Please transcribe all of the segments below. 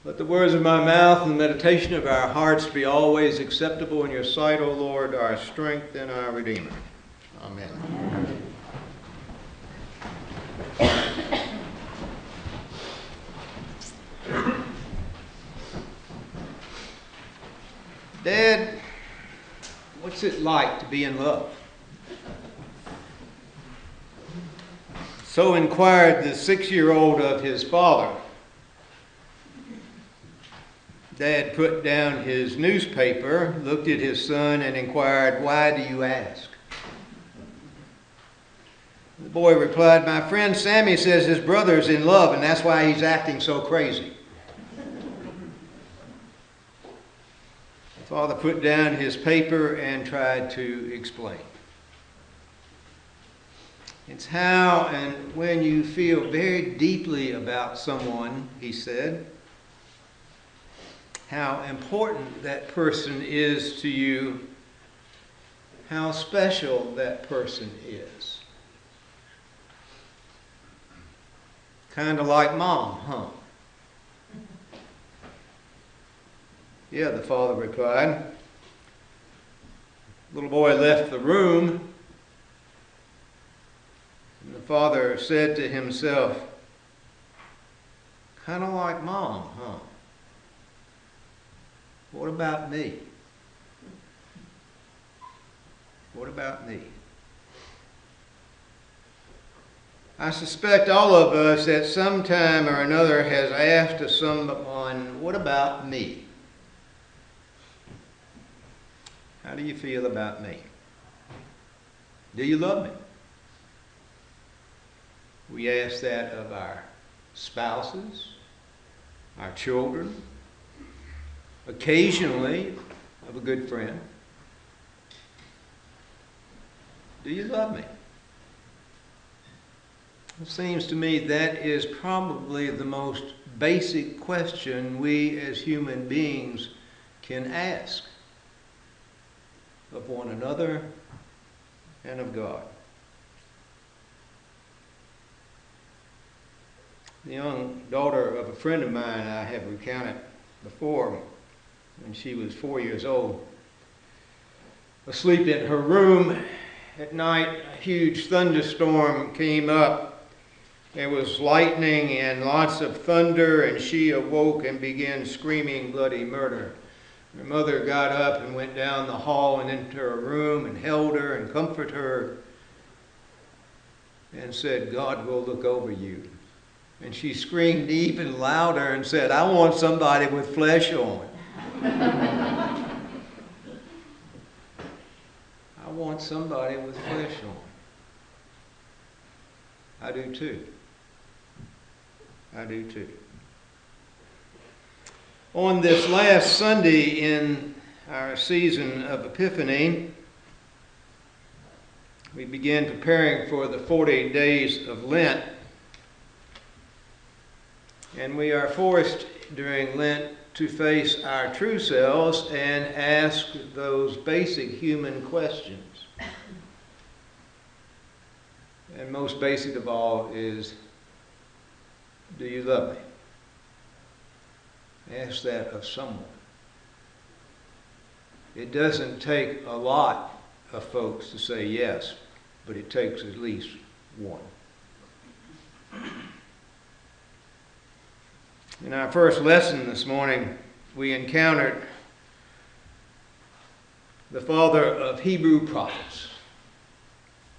Let the words of my mouth and the meditation of our hearts be always acceptable in your sight, O Lord, our strength and our Redeemer. Amen. Dad, what's it like to be in love? So inquired the 6-year-old of his father. Dad put down his newspaper, looked at his son, and inquired, "Why do you ask?" The boy replied, "My friend Sammy says his brother's in love, and that's why he's acting so crazy." The father put down his paper and tried to explain. It's how and when you feel very deeply about someone, he said, how important that person is to you, how special that person is. Kind of like Mom, huh? Yeah, the father replied. The little boy left the room, and the father said to himself, kind of like Mom, huh? What about me? What about me? I suspect all of us at some time or another has asked someone, what about me? How do you feel about me? Do you love me? We ask that of our spouses, our children, occasionally of a good friend. Do you love me? It seems to me that is probably the most basic question we as human beings can ask of one another and of God. The young daughter of a friend of mine I have recounted before, when she was 4 years old, asleep in her room at night, a huge thunderstorm came up. There was lightning and lots of thunder, and she awoke and began screaming bloody murder. Her mother got up and went down the hall and into her room and held her and comforted her and said, "God will look over you." And she screamed even louder and said, "I want somebody with flesh on." I want somebody with flesh on. I do too. I do too. On this last Sunday in our season of Epiphany, we begin preparing for the 40 days of Lent. And we are forced during Lent to face our true selves and ask those basic human questions. And most basic of all is, do you love me? Ask that of someone. It doesn't take a lot of folks to say yes, but it takes at least one. In our first lesson this morning, we encountered the father of Hebrew prophets,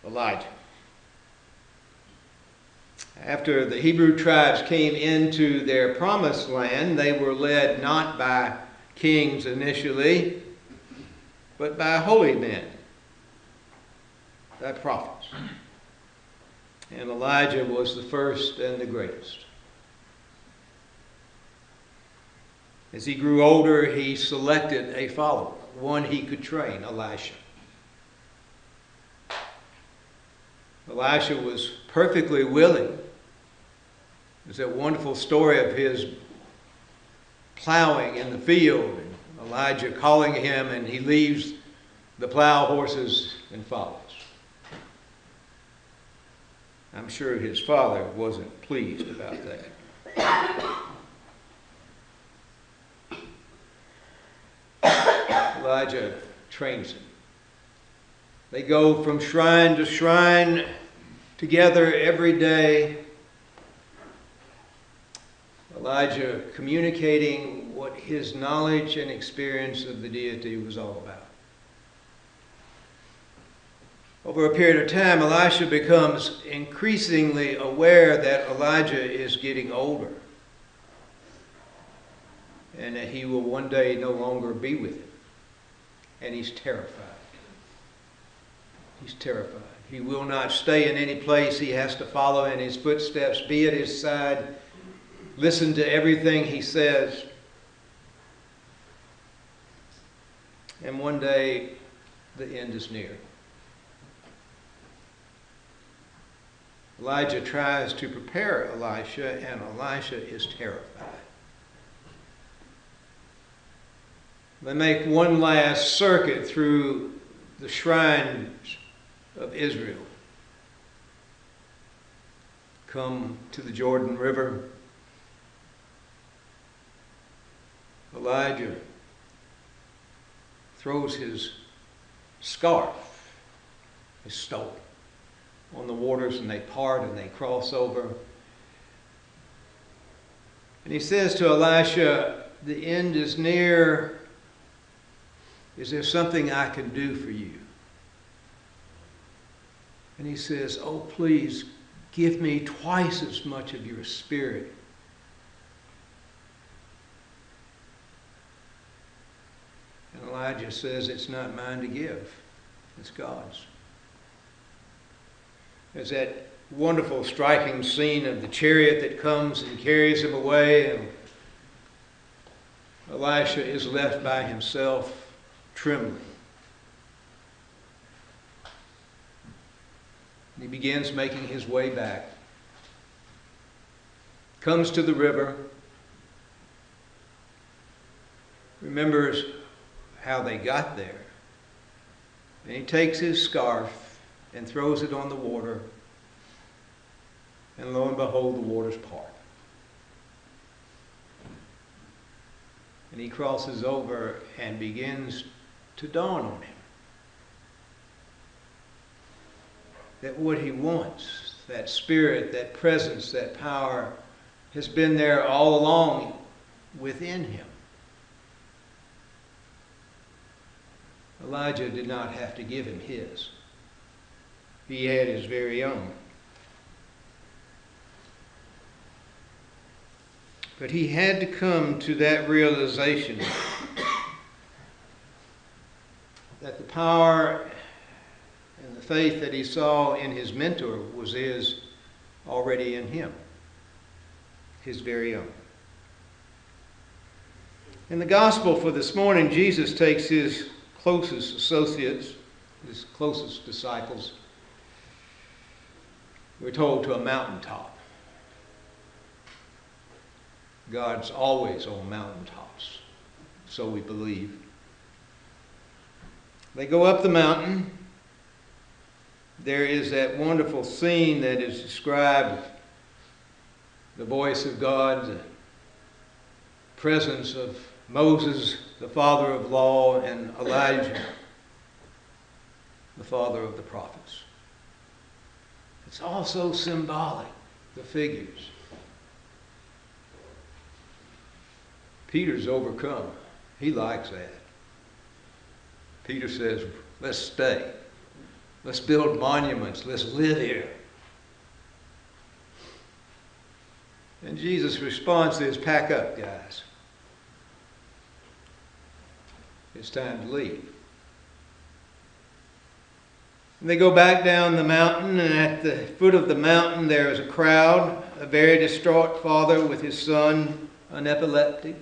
Elijah. After the Hebrew tribes came into their promised land, they were led not by kings initially, but by holy men, by prophets. And Elijah was the first and the greatest. As he grew older, he selected a follower, one he could train, Elisha. Elisha was perfectly willing. There's that wonderful story of his plowing in the field, and Elijah calling him, and he leaves the plow horses and follows. I'm sure his father wasn't pleased about that. Elijah trains him. They go from shrine to shrine together every day. Elijah communicating what his knowledge and experience of the deity was all about. Over a period of time, Elisha becomes increasingly aware that Elijah is getting older and that he will one day no longer be with him. And he's terrified. He's terrified. He will not stay in any place. He has to follow in his footsteps, be at his side, listen to everything he says. And one day, the end is near. Elijah tries to prepare Elisha, and Elisha is terrified. They make one last circuit through the shrines of Israel. Come to the Jordan River. Elijah throws his scarf, his stole, on the waters, and they part and they cross over. And he says to Elisha, the end is near. Is there something I can do for you? And he says, oh, please give me twice as much of your spirit. And Elijah says, it's not mine to give, it's God's. There's that wonderful, striking scene of the chariot that comes and carries him away, and Elisha is left by himself, trembling. And he begins making his way back. Comes to the river. Remembers how they got there. And he takes his scarf and throws it on the water. And lo and behold, the waters part. And he crosses over and begins to dawn on him that what he wants, that spirit, that presence, that power, has been there all along within him. Elijah did not have to give him his. He had his very own. But he had to come to that realization that the power and the faith that he saw in his mentor was already in him, his very own. In the gospel for this morning, Jesus takes his closest associates, his closest disciples, we're told, to a mountaintop. God's always on mountaintops, so we believe. They go up the mountain. There is that wonderful scene that is described, the voice of God, the presence of Moses, the father of law, and Elijah, the father of the prophets. It's also symbolic, the figures. Peter's overcome. He likes that. Peter says, let's stay. Let's build monuments. Let's live here. And Jesus' response is, pack up, guys. It's time to leave. And they go back down the mountain, and at the foot of the mountain there is a crowd, a very distraught father with his son, an epileptic,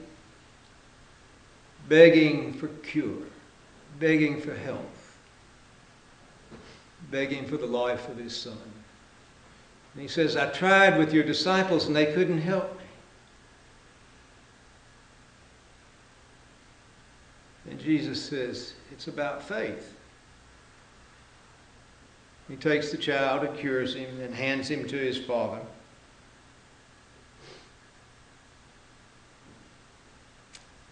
begging for cure, begging for health, begging for the life of his son. And he says, I tried with your disciples and they couldn't help me. And Jesus says, it's about faith. He takes the child and cures him and hands him to his father.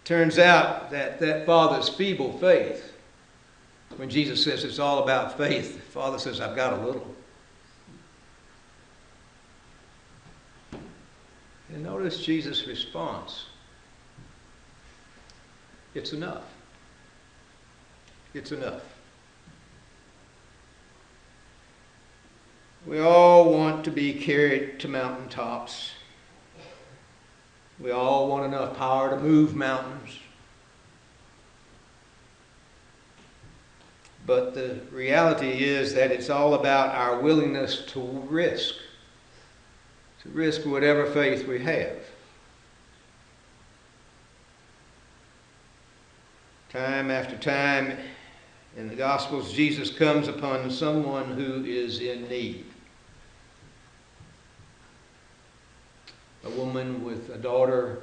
Turns out that that father's feeble faith, when Jesus says it's all about faith, the father says, I've got a little. And notice Jesus' response. It's enough. It's enough. We all want to be carried to mountaintops. We all want enough power to move mountains. But the reality is that it's all about our willingness to risk whatever faith we have. Time after time in the Gospels, Jesus comes upon someone who is in need. A woman with a daughter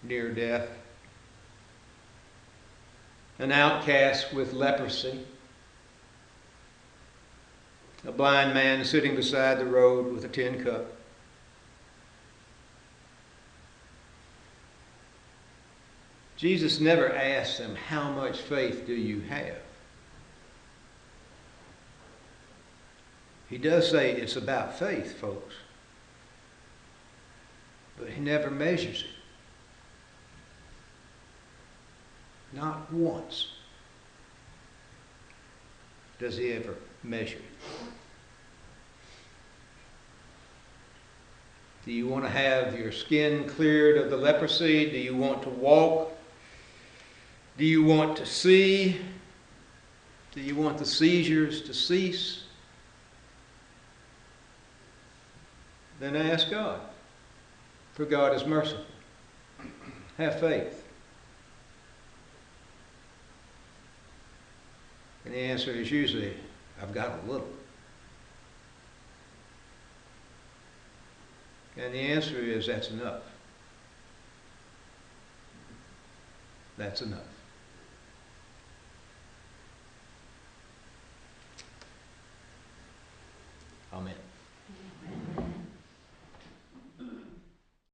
near death. An outcast with leprosy. A blind man sitting beside the road with a tin cup. Jesus never asks them, how much faith do you have? He does say it's about faith, folks. But he never measures it. Not once does he ever measure it. Do you want to have your skin cleared of the leprosy? Do you want to walk? Do you want to see? Do you want the seizures to cease? Then ask God, for God is merciful. Have faith. And the answer is usually, I've got a little. And the answer is, that's enough. That's enough.